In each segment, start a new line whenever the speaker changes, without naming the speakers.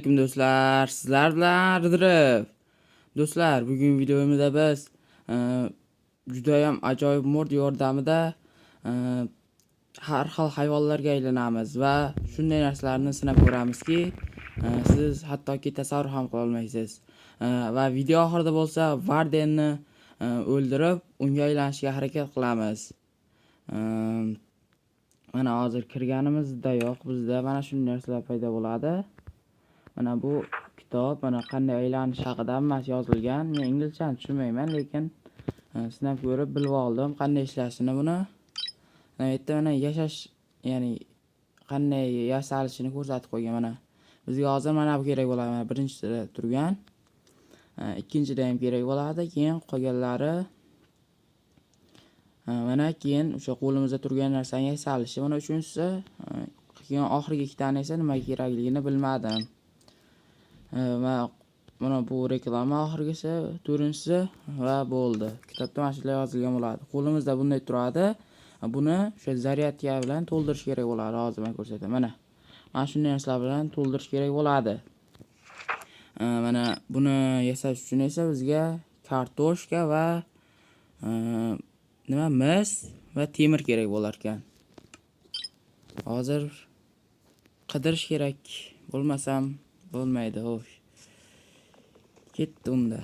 Assalomu do'stlar, sizlar bilan Ridrib. Do'stlar, bugun videomizda biz juda ham ajoyib mod yordamida har xil hayvonlarga aylanamiz va shunday narsalarni sinab ko'ramizki, siz hattoki tasavvur ham qila olmaysiz. Va video oxirida bo'lsa, Vardenni o'ldirib, unga aylanishga harakat qilamiz. Mana hozir kirganimizda yo'q, bizda mana shunday narsalar paydo bo'ladi. Mana bu kitob, mana qanday aylanish haqida hammasi yozilgan. Men inglizchani tushunmayman, lekin sinab ko'rib bilib oldim qanday ishlashini buni. Mana bu yerda mana yashash, ya'ni qanday yasalishini ko'rsatib qo'ygan mana. Bizga hozir mana bu kerak bo'ladi. Mana birinchisida turgan. Ikkinchida ham kerak bo'ladi, keyin qolganlari mana keyin o'sha qo'limizda turgan narsani yasalishi. Mana uchinchisi, keyin oxirgi ikkitani esa nima kerakligini bilmadim. Va mana bu reklama oxirgisi, to'rtinchisi va bo'ldi. Kitobda mana shular yozilgan bo'ladi. Qo'limizda bunday turadi. Buni o'sha zaryadka bilan to'ldirish kerak bo'ladi. Hozir men ko'rsataman. Mana shunday narsalar bilan to'ldirish kerak bo'ladi. Mana buni yasash uchun esa bizga kartoshka va mis va temir kerak bo'lar ekan. Hozir qidirish kerak. Bo'lmasam bo'lmaydi, xo'sh. Ketdi unda.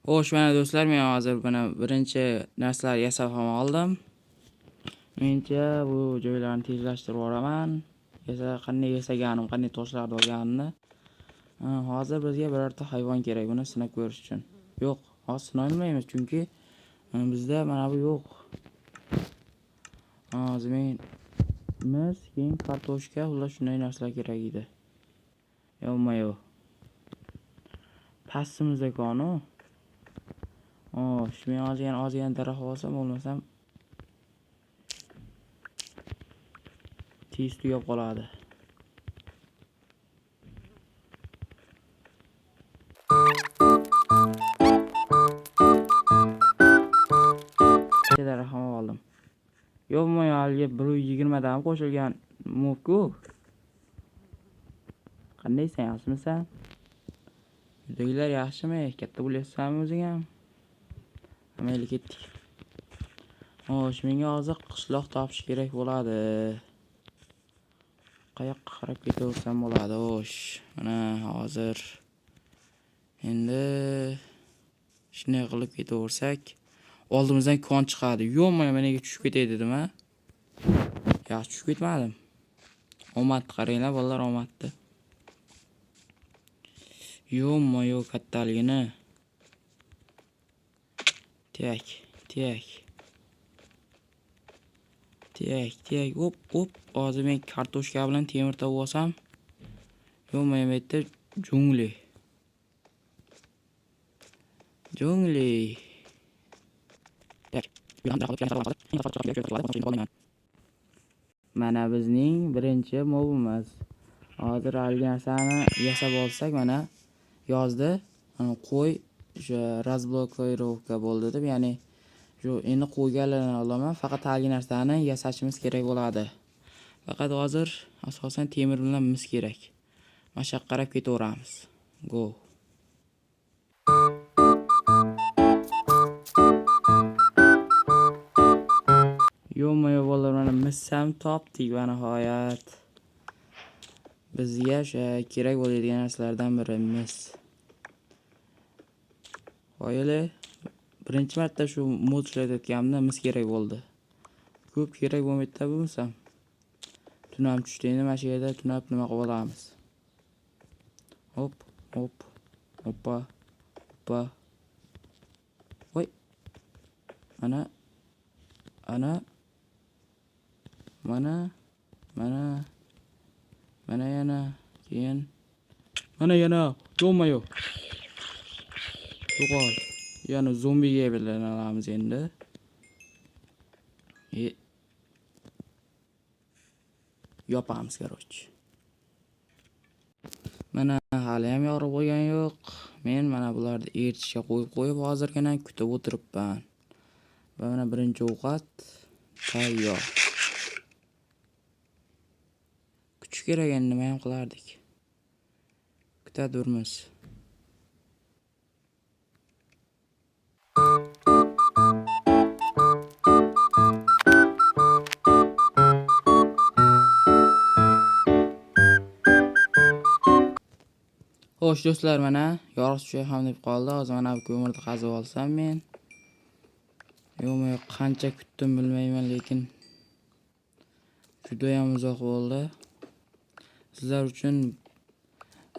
Xo'sh, mana do'stlar, men hozir buni birinchi narsalar yasab ham oldim. Mencha bu joylarni tezlashtirib yuboraman. Qanday yasaganim, qanday toshlarni olganimni. Hozir bizga birorta hayvon kerak buni sinab ko'rish uchun. Yo'q, hozir sinay olmaymiz chunki bizda mana bu yo'q. Hozir mis, keyin kartoshka, ular shunday narsalar kerak edi. Yo'q. Pastimizda konu. Men ozgan daraxt olsam, bo'lmasam tez tugab qoladi. Daraxt ham oldim. Yo'qmi, haliga 120 dan qo'shilgan muvku. Qandaysan, yaxshimisan? Uydagilar yaxshimi? Katta bo'lyapsanmi o'zing ham? Mayli ketdik. Xo'sh, menga hozir qishloq topish kerak bo'ladi. Qayoqqa qarab ketaversam bo'ladi, xo'sh. Mana hozir endi shunday qilib ketaversak, oldimizdan kon chiqadi. Yo'qmi, menga tushib ketay dedim-a? Yaxshi tushib ketmadim. Omadni qaranglar, bolalar, omadni. Yo'q kattaligini. Tiyak. Hop. Hozir men kartoshka bilan temir topib olsam. Yo'qmi, bu yerda jungli. Mana bizning birinchi mobimiz. Hozir haligi narsani yasab olsak, mana yozdi. Qo'y o'sha razblokirovka bo'ldi deb, ya'ni shu endi qo'yganlarni olaman, faqat haligi narsani yasashimiz kerak bo'ladi. Faqat hozir asosan temir bilan mis kerak. Mana shu qarab ketaveramiz. Go. Yo'qmi, bolalar, mana mis ham topdik va nihoyat. Bizga o'sha kerak bo'ladigan narsalardan biri mis. Qo'yili. Birinchi marta shu mod ishlatayotganimda mis kerak bo'ldi. Ko'p kerak bo'lmaydi bo'lsam. Tunam tushdi, endi mana shu yerda tunab nima qilib olamiz. Hop. Hoppa. Voy. Mana yana. Keyin mana yana. Yo'qmi? Yo'qol. Yana zombiga aylanamiz endi. Yopamiz, короче. Mana hali ham yorib qo'ygani yo'q. Men mana bularni eritishga qo'yib hozirgina kutib o'tiribman. Va mana birinchi ovqat tayyor. Kutish kerak, endi nima ham qilardik. Kutaveramiz. Xo'sh do'stlar, mana yorug' tushay ham deb qoldi. Hozir mana bu ko'mirni qazib olsam men. Yo'q, qancha kutdim bilmayman, lekin juda ham uzoq bo'ldi. Sizlar uchun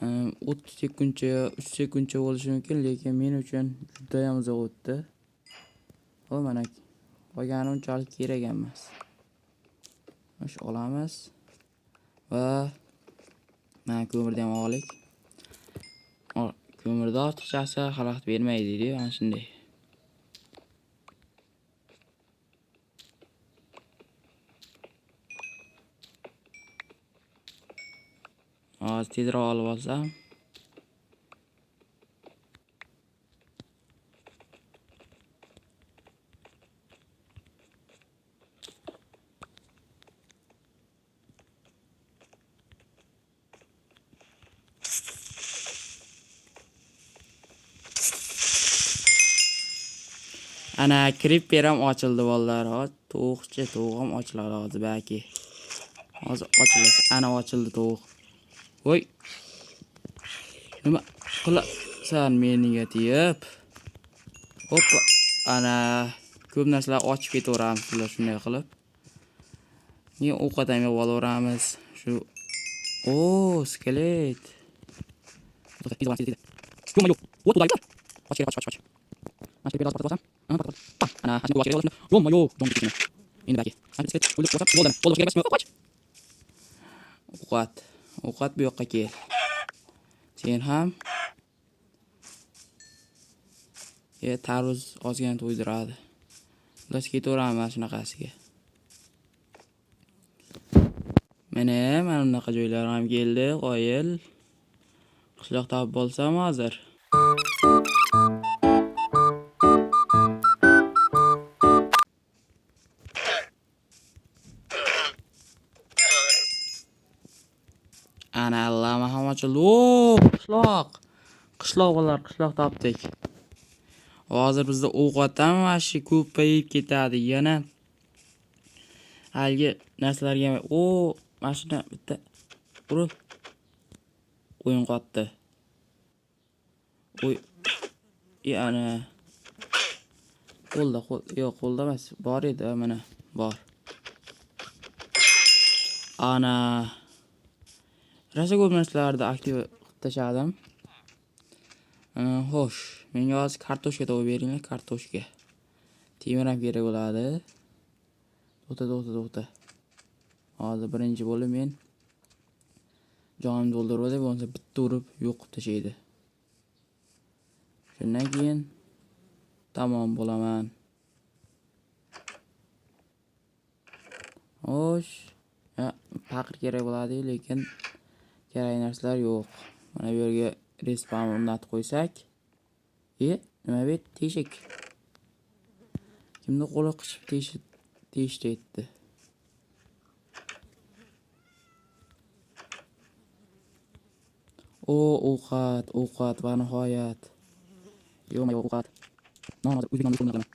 30 sekundcha, 3 sekundcha bo'lishi mumkin, lekin men uchun juda ham uzoq o'tdi. Xo'p, mana qolgani unchalik kerak emas. Xo'sh, olamiz va mana ko'mirni ham olik. Ko'mirda ortiqchasi xalaqit bermaydi deydi, ana shunday. Hozir tezroq olib olsam. Ana creeper ham ochildi bolalar. Hozir tovuq ham ochiladi hozir balki. Hozir ochiladi. Ana ochildi tovuq. Voy. Nima qilasan meniga tiyib? Hoppa. Ana ko'p narsalar ochib ketaveramiz bular shunday qilib. Men ovqat ham yeb olaveramiz. Shu skelet. Yo'q. O't ulaylar. Och. Mana biraz patlatsam. Ana, hashni qo'yib olishni. Yo'q. Endi balki. Skelet o'lib qolsa, bo'ldi kerak emasmi? Qoch. Ovqat bu yoqqa kel. Sen ham tarvuz ozgina to'ydiradi. Biz ketaveramiz shunaqasiga. Mana bunaqa joylar ham keldi, qoyil. Qishloq topib bo'lsam hozir. Ana allama ham ochildi. Qishloq bo'lar, qishloq topdik. Hozir bizda ovqat ham vashi ko'payib ketadi. Yana haligi narsalarga mashina bitta urib o'yin qotdi. Ana qo'lda emas, bor edi, mana bor. Ana Rasa ko'rinishlarda aktiv qilib tashladim. Xo'sh, menga hozir kartoshka topib beringlar, kartoshka. Temir ham kerak bo'ladi. To'xta. Hozir birinchi bo'lib men jonimni to'ldirib olay, bo'lmasa bitta urib yo'q qilib tashlaydi. Shundan keyin tamom bo'laman. Xo'sh, paqir kerak bo'ladi, lekin kerak narsalar yo'q. Mana bu yerga respawn o'rnatib qo'ysak. Nima bu? Teshik. Kimni qo'li qishib teshdi etdi. Ovqat va nihoyat. Yo'q, ovqat. Hozir o'zbek nomini qo'yib qilaman.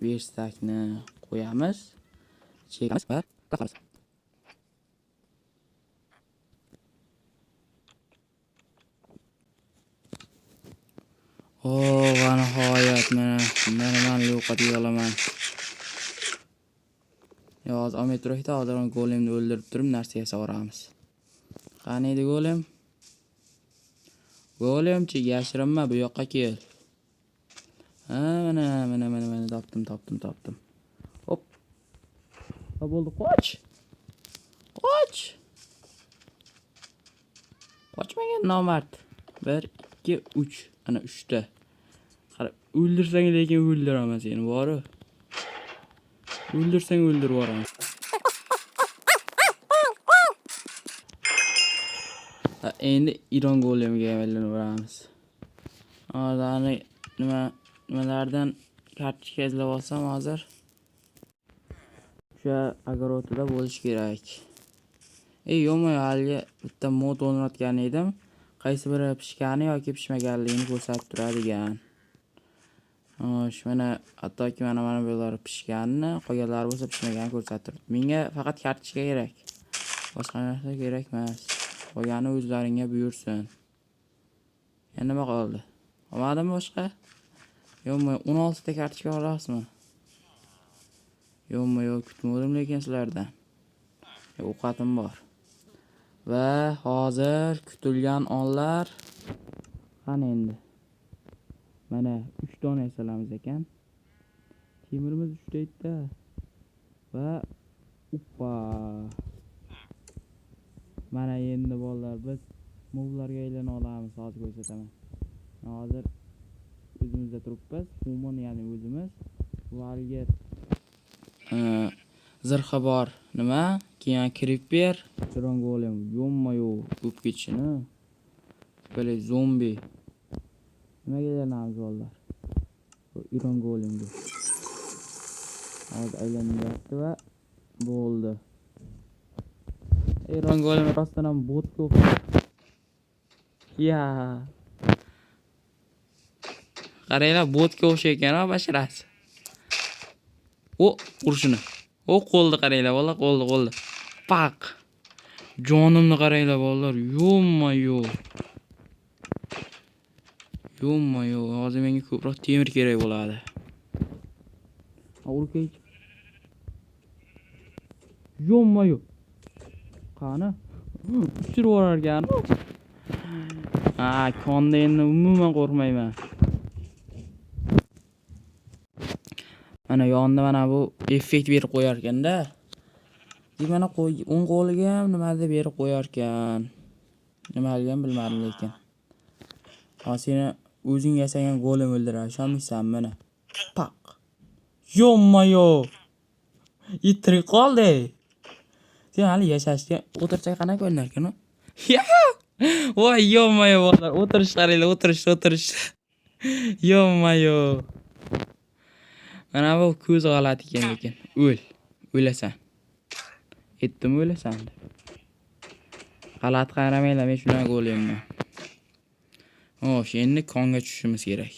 Verstakni qo'yamiz. Chekamiz va taqamiz. Va nihoyat mana ovqat yey olaman. Hozir olmay turaylik, hozir golemni o'ldirib turib narsa yasaveramiz. Qani edi golem? Golemchi, yashirinma, bu yoqqa kel. Mana topdim. Hop. Bo'ldi, qoch. Qochmagan nomard. 1 2 3. Ana 3 ta. Qara, o'ldirsang lekin o'ldiraman seni, bori. O'ldirsang o'ldirib yuboraman. Endi Iron golemiga aylanib boramiz. Hozirni nimalardan kartochka izlab olsam hozir o'sha огородida bo'lish kerak. Yo'qmi, hali bitta mod o'rnatgan edim. Qaysi biri pishgani yoki pishmaganligini ko'rsatib turadigan. Xo'sh, mana hattoki mana bular pishganini, qolganlari bo'lsa pishmaganini ko'rsatib turibdi. Menga faqat kartochka kerak. Boshqa narsa kerak emas. Qolgani o'zlaringga buyursin. Yana nima qoldi? Olmadimi boshqa? Yo'qmi, 16 ta kartochka olasizmi? Yo'qmi, yo'q, kutmadim lekin sizlardan. Ovqatim bor. Va hozir kutilgan onlar qani endi? Mana 3 dona yasalamiz ekan. Temirimiz 3 ta edi. Va uppa. Mana endi bolalar biz movlarga aylana olamiz, hozir ko'rsataman. Hozir o'zimizda turibmiz, human ya'ni o'zimiz. Bu haligi zirhi bor nima? Keyin creeper, Iron golem, yo'qmi-yo'q, o'p ketishini. Böyle zombi. Nimaga aylanamiz bolalar? Iron golemga. Hozir aylanyapti va bo'ldi. Iron golem rostdan ham botga o'xshaydi. Ya. Qaranglar, botga o'xshayotgan-a basharasi. Urishini. Qo'lni qaranglar, bolalar, qo'lni. Paq. Jonimni qaranglar bolalar. Yo'qmi-yo'q. Yo'qmi-yo'q. Hozir menga ko'proq temir kerak bo'ladi. Urkay. Yo'qmi-yo'q. Qani? Ushirib yuborar ekan. Konda endi umuman qo'rqmayman. Mana yonda mana bu effekt berib qo'yar ekanda. Mana o'ng qo'liga ham nimadir berib qo'yar ekan. Nimaligini bilmadim lekin. Seni o'zing yasagan golem o'ldirar, ishonmaysanmi mana? Paq. Yo'qmi-yo'q. Yitirib qoldi. Sen hali yashashga o'tirsak qanaqa ko'rinar ekan? Voy, yo'qmi-yo'q bolalar, o'tirish qaranglar, o'tirish. Yo'qmi-yo'q. Mana bu ko'z g'alati ekan lekin. O'lasan. Yetdim o'lasan deb. G'alati qaramanglar, men shunaqa o'layman. Xo'sh, endi konga tushishimiz kerak.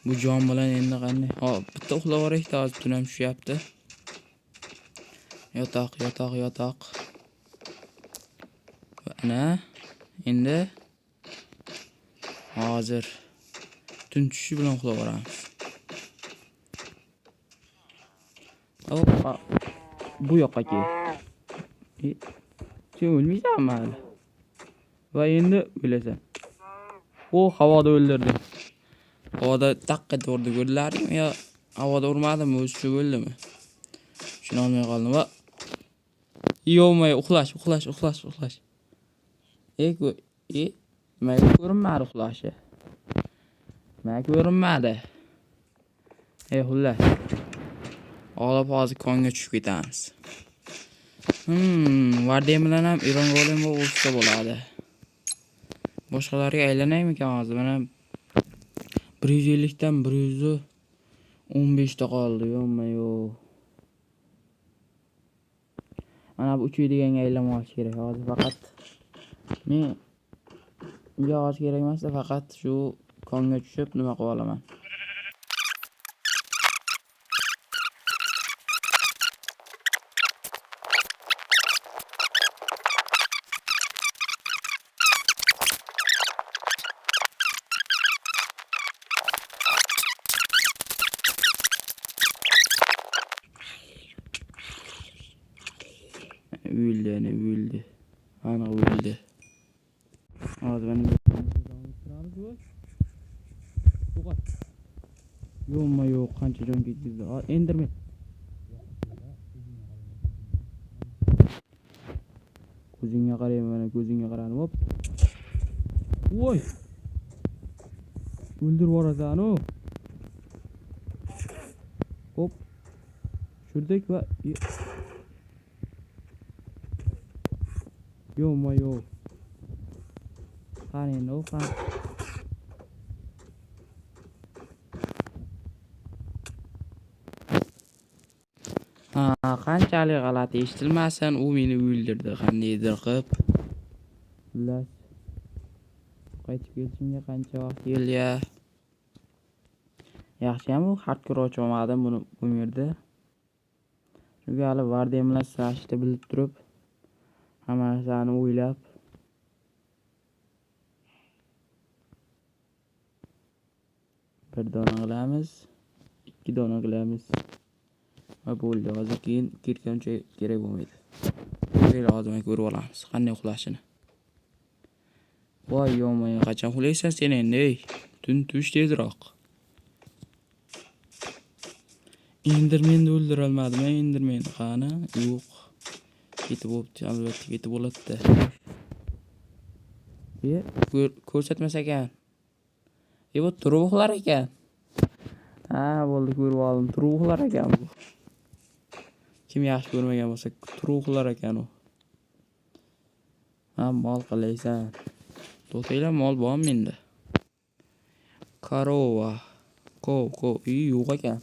Bu jon bilan endi qanday? Bitta uxlab olaylik, hozir tun ham tushyapti. Yotoq. Ana, endi hozir tun tushishi bilan uxlab olamiz. Bu yoqqa kel. Sen o'lmaysanmi hali? Va endi o'lasan. Havoda o'ldirdi. Havoda taqqa urdi, ko'rdilarmi? Yo, havoda urmadimi, o'zi shu bo'ldimi? Shuni olmay qoldim. Va yo'qmi, uxlash. Nimaga ko'rinmadi uxlashi? Nimaga ko'rinmadi? Xullas. Olib hozir konga tushib ketamiz. Vardem bilan ham Iron golem bo'lsa bo'ladi. Boshqalarga aylanaymikan hozir? Mana 150 dan 115 ta qoldi, yo'qmi-yo'q. Mana bu uchaydiganga aylanib olish kerak. Hozir faqat men yog'och kerak emas, faqat shu konga tushib nima qila olaman. O'ldi. Ana o'ldi. Hozir men yo'qmi-yo'q, qancha jon ketdi. Enderman. Ko'zingga qarayman, mana ko'zingga qarani. Hop. Voy. O'ldirib yuborasan u. Hop. Tushirdik va yo. Qani endi u qani. Qanchalik g'alati eshitilmasin, u meni o'ldirdi qandaydir qilib. Xullas, qaytib kelishimga qancha vaqt keldi ya. Yaxshiyam u hardcore ochmadim buni bu yerda. Chunki hali Vardiya bilan sirashishni bilib turib, hamma narsani o'ylab bir dona qilamiz, 2 dona qilamiz. Va bo'ldi. Hozir keyin ketgancha kerak bo'lmaydi. Buyruq hozir ko'rib olamiz qanday uxlashini. Voy yo'may, qachon uxlaysan sen endi? Tun tush tezroq. Endermenni o'ldira olmadim, Endermen qani? Yo'q. Ketib bo'pti, albatta ketib bo'ladi. Ko'rsatmas ekan. Bu turug'lar ekan. Bo'ldi, ko'rib oldim. Turug'lar ekan bu. Kim yaxshi ko'rmagan bo'lsa, turug'lar ekan u. Mol qilaysan. To'taylar mol bormi menda? Korova. Yo'q ekan.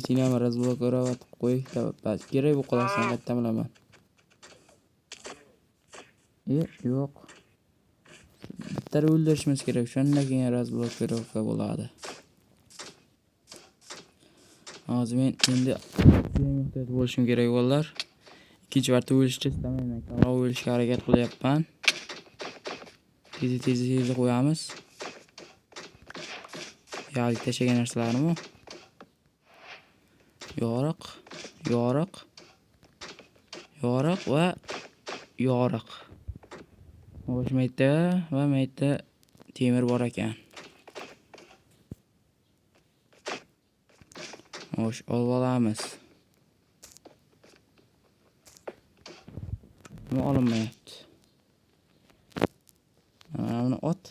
Seni ham razblokirovat qo'yib kerak bu qilasan qayerdan bilaman. Yo'q. Bitta o'ldirishimiz kerak. Shundan keyin razblokirovka bo'ladi. Hozir men endi ehtiyot bo'lishim kerak bo'llar. Ikkinchi marta o'lishni istamayman. Kamroq o'lishga harakat qilyapman. Tez qo'yamiz. Ya'ni tashlagan narsalarni yoriq va yoriq. O'shmaydi va mayda temir bor ekan. Olib olamiz. Nima olinmayapti? Mana ot.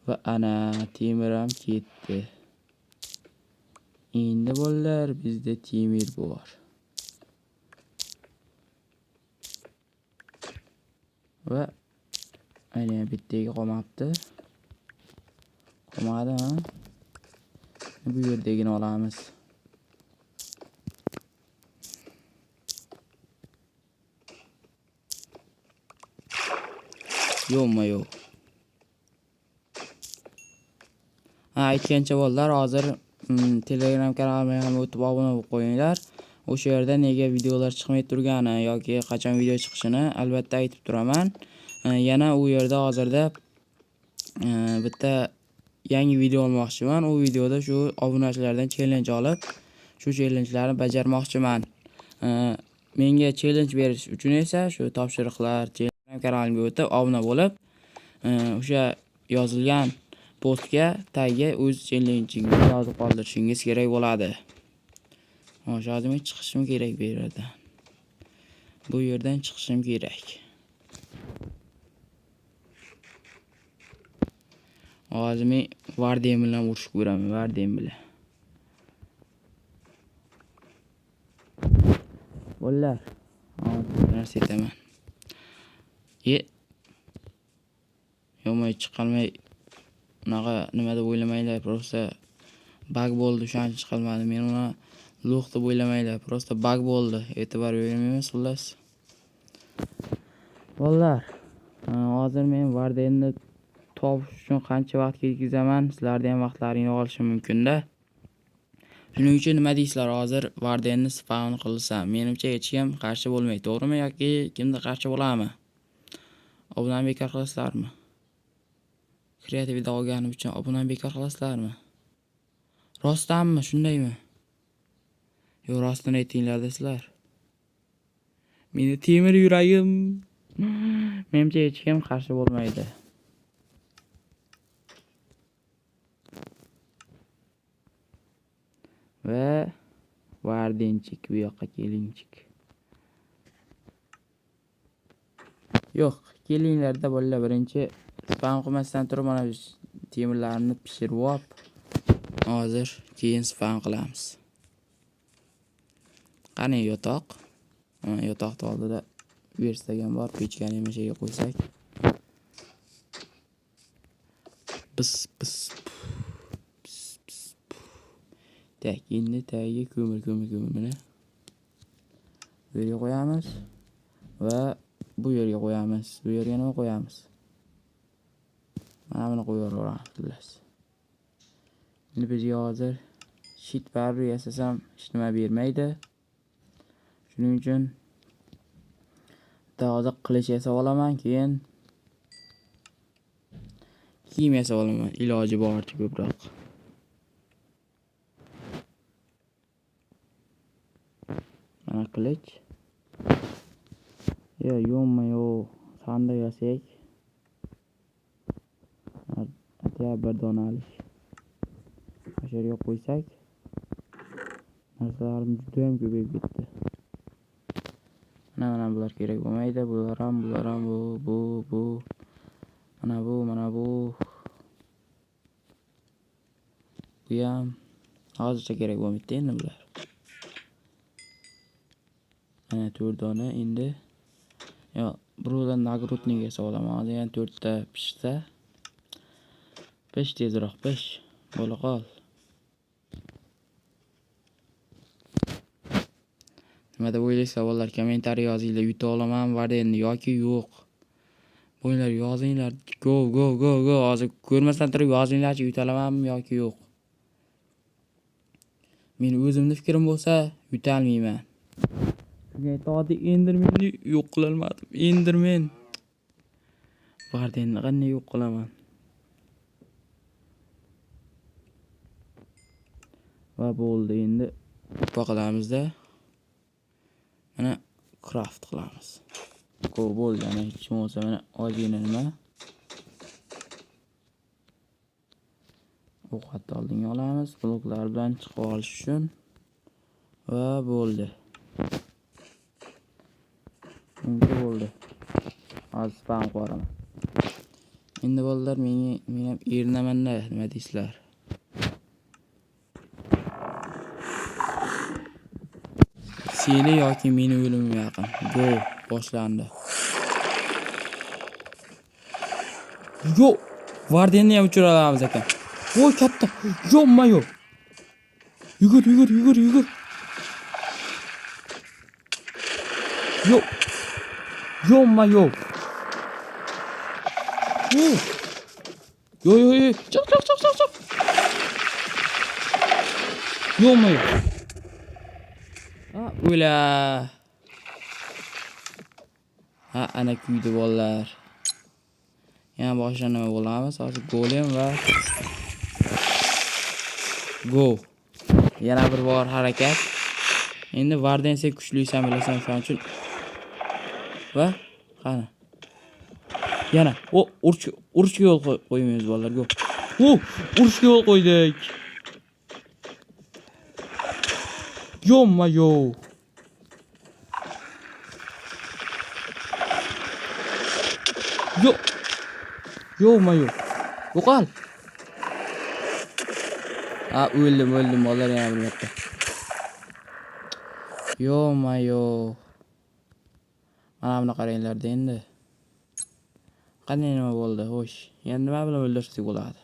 Va ana temir ham ketdi. Endi bolalar bizda temir bor. Va ayni bittaga qolmabdi. Qolmadimi? Bu yerdagini olamiz. Yo'q. Aytgancha bolalar, hozir Telegram kanalimga ham o'tib obuna bo'lib qo'yinglar. O'sha yerda nega videolar chiqmay turgani yoki qachon video chiqishini albatta aytib turaman. Yana u yerda hozirda bitta yangi video olmoqchiman. U videoda shu obunachilardan challenge olib, shu challengelarni bajarmoqchiman. Menga challenge berish uchun esa shu topshiriqlar Telegram kanalimga o'tib obuna bo'lib, o'sha yozilgan postga tagiga o'z challenge'ingizni yozib qoldirishingiz kerak bo'ladi. Hozir men chiqishim kerak bu yerdan. Bu yerdan chiqishim kerak. Hozir men Vardiya bilan urushib ko'raman, Vardiya bilan. Bolalar, narsa aytaman. Yo'may chiqolmay unaqa nima deb o'ylamanglar, просто bug bo'ldi, shuncha chiqolmadi. Men uni lo'q deb o'ylamanglar, просто bug bo'ldi. E'tibor bermaymiz xullas. Bolalar, hozir men Vardiyani topish uchun qancha vaqt ketkizaman, sizlarda ham vaqtlaringiz olishi mumkin-da. Shuning uchun nima deysizlar, hozir Vardiyani spawn qilsam, menimcha hech kim qarshi bo'lmaydi, to'g'rimi yoki kimdir qarshi bo'ladimi? Obunani bekor qilasizlarmi? Kreativda olganim uchun obunani bekor qilasizlarmi? Rostdanmi, shundaymi? Yo'q, rostini aytinglar sizlar. Meni temir yuragim. Menimcha hech kim qarshi bo'lmaydi. Va Vardinchik bu yoqqa kelingchik. Yo'q, kelinglarda bolalar, birinchi spam qilmasdan turib mana temirlarni pishirib olib, hozir keyin sifan qilamiz. Qani yotoq? Yotoqni oldida verstagan bor, pechkani ham yerga qo'ysak. Pis. Tak, endi tagiga ko'mir. Bu yerga qo'yamiz va bu yerga qo'yamiz. Bu yerga nima qo'yamiz? Mana buni qo'yaveramiz xullas. Endi bizga hozir shit baribir yasasam hech nima bermaydi. Shuning uchun hozir qilich yasab olaman, keyin kiyim yasab olaman, iloji boricha ko'proq. Mana qilich. Yo'q, sandiq yasak. Atiya bir donalik. O'sha yerga qo'ysak, narsalarim juda ham ko'payib ketdi. Mana bular kerak bo'lmaydi. Bular ham bu. Mana bu. Bu ham hozircha kerak bo'lmaydi endi bular. Mana 4 dona endi. Birovdan nagrudniga solaman. Hozir yana 4 ta pishsa. Pish tezroq pish. Bo'la qol. Nima deb o'ylaysiz savollar kommentariy yozinglar. Yuta olaman varda endi yoki yo'q. Bo'yinglar yozinglar. Go. Hozir ko'rmasdan turib yozinglarchi yuta olamanmi yoki yo'q. Men o'zimning fikrim bo'lsa yuta olmayman. Shunga aytadi Endermanni yo'q qila olmadim. Enderman. Varda endi qanday yo'q qilaman? Va bo'ldi endi qo'yamiz-da. Mana craft qilamiz. Bo'ldi, ana hech bo'lmasa mana ozgina nima. Ovqatni oldinga olamiz, bloklar bilan chiqib olish uchun. Va bo'ldi. Endi bo'ldi. Hozir spam qo'raman. Endi bolalar men ham erinaman-da, nima deysizlar? Seni yoki meni o'limim yaqin. Go, boshlandi. Yo, Vardenni ham uchira olamiz ekan. Voy katta. Yo'q. Yugur. Yo'q. Yo. Çık. Yo'q. O'la. Ana kuydi bolalar. Yana boshqa nima bo'lamiz? Hozir golem va go. Yana bir bor harakat. Endi Varden sen kuchlisan bilasan shuning uchun. Va qani. Yana urushga yo'l qo'ymaymiz bolalar. Go. Urushga yo'l qo'ydik. Yo'q. Yo'qol. O'ldim bolalar yana bir marta. Yo'q. Mana buni qaranglar-da endi. Qanday nima bo'ldi? Xo'sh, endi nima bilan o'ldirsak bo'ladi?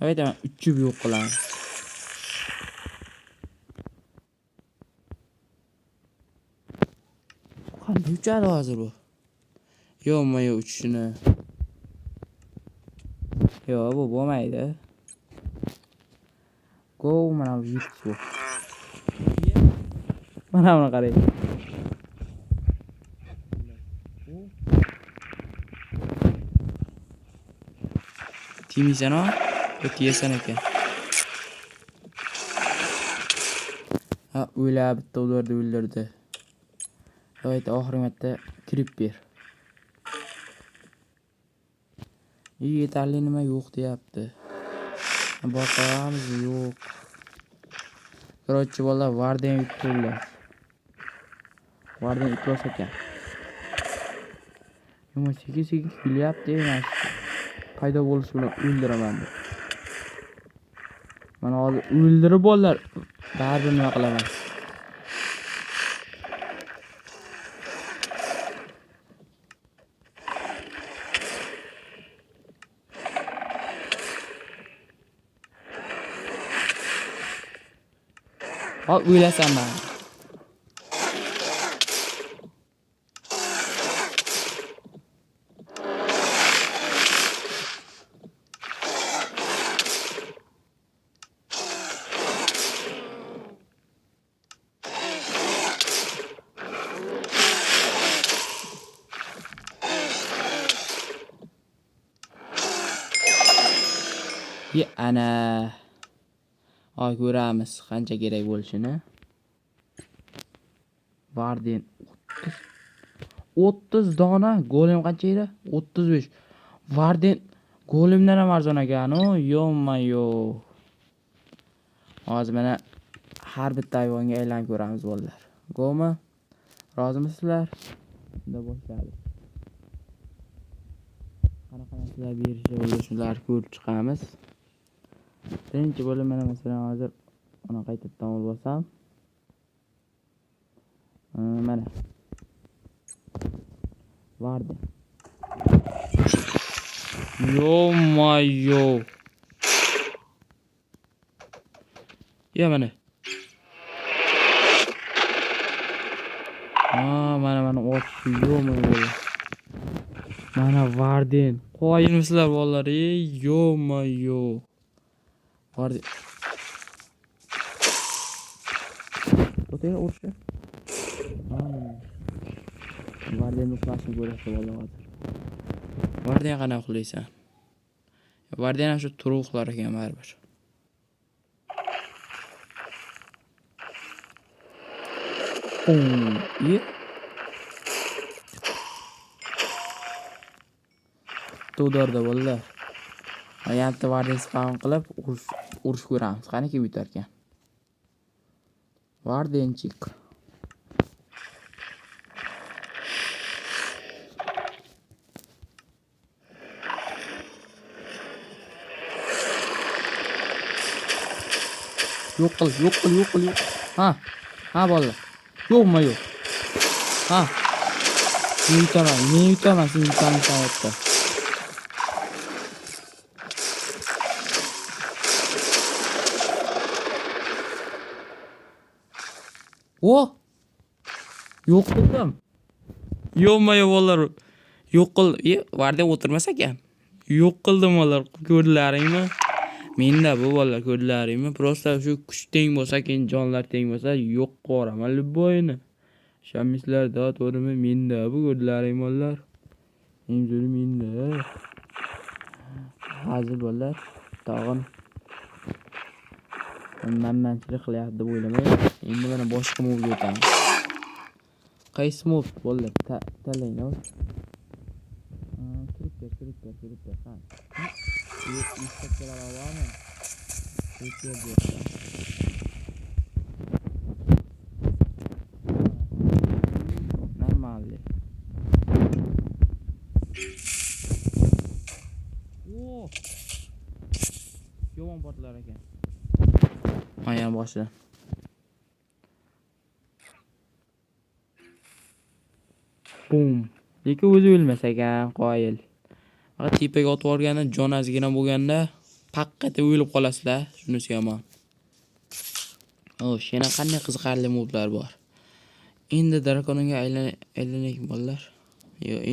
Aytaman, 3 yo'q qilamiz. Qanday uchadi hozir bu? Yo'q uchishini. Yo'q, bu bo'lmaydi. Go, mana bu yift bu. Mana buni qarang. Tiymisan-a? Tiyasan ekan. O'la bitta ularni o'ldirdi. Voyt oxirgi marta Creeper. Yetarli nima yo'q deyapti. Boqamiz yo'q. Короче, bola Varden yutdilar. Varden iflos ekan. Yomon sekin kelyapti, mana paydo bo'lishi bilan o'ldiraman deb. Mana hozir o'ldirib bolalar, baribir nima qilaman. Hop, o'ylasam men. Ana. Ay, ko'ramiz qancha kerak bo'lishini. Varden 30 dona, golem qancha edi? 35. Varden golemdan ham arzon ekan-ku, yo-mayo. Hozir mana har bitta hayvonga aylanib ko'ramiz bolalar. Go'mi? Rozimisizlar? Unda boshlaylik. Qanaqa narsalar berishi bo'lsa shularni ko'rib chiqamiz. Birinchi bo'lim mana masalan hozir mana qaytadan olib olsam. Mana. Vardi. Yo-mayo. Ya mana. Mana ot yo-mayo. Mana Varden. Qo'yingizlar bolalar, yo-mayo. Varden. O'taylar urishdi. Varden uxlashni ko'rishdi bolalar. Varden qana uxlaysan? Varden ham shu turib uxlar ekan baribir. To'dorda bolalar. Ayamda Varden spawn qilib urush ko'ramiz. Qani kim yutar ekan? Vardenchik. Yo'q qil. Ha bolalar. Yo'qmi yo'q. Ha. Men yutaman sen yutamiz hayotda. Yo'q qildim. Yo'qmi bolalar. Yo'q qil. Varden o'tirmas ekan. Yo'q qildim bolalar. Ko'rdilaringmi? Menda bu bolalar ko'rdilaringmi? Prosta shu kuch teng bo'lsa, keyin jonlar teng bo'lsa, yo'q qo'raman любойni. Shamislarda to'rimi menda bu ko'rdilaring bolalar. Eng zo'ri menda. Hozir bolalar tag'in manmanchilik qilyapti deb o'ylamayman. Endi mana boshqa movga o'tamiz. Qaysi mov bolalar? Tanlang. Kirib. Ha. Нормально. Yomon portlar ekan. Ayam boshida. Bum. Lekin o'zi o'lmas ekan, qoyil. Faqat tepaga otib o'rganda jon ozgina bo'lganda paqqata o'lib qolasizlar, shunisi yomon. Yana qanday qiziqarli moblar bor. Endi drakonga aylanaylik bolalar.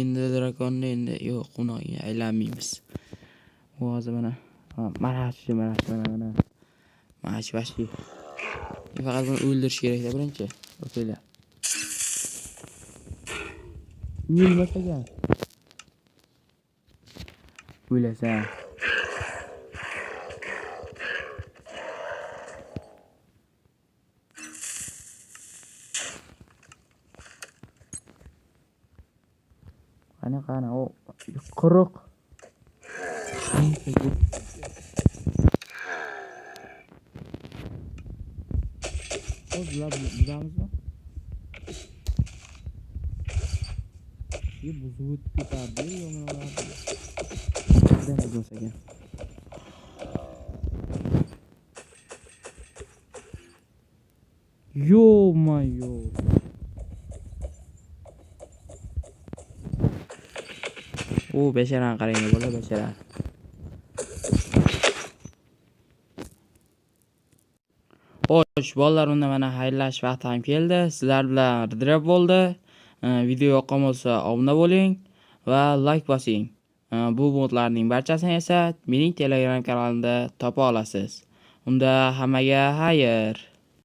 Endi drakonni yo'q, unaga aylanmaymiz. Hozir mana mana. Vashi. Faqat buni o'ldirish kerak-da birinchi. O'taylar. O'lmas ekan. O'ylasam. Qani o 40. O'zlar bilamizmi? buzib o'tib ketardi yo'q nima bo'lsa ekan. Yo-mayo. O besharani qarang bola beshara. Xo'sh, bolalar unda mana xayrlashish vaqti ham keldi. Sizlar bilan Redrap bo'ldi. Video yoqqan bo'lsa obuna bo'ling va like bosing. Bu modlarning barchasini esa mening Telegram kanalimda topa olasiz. Unda hammaga xayr.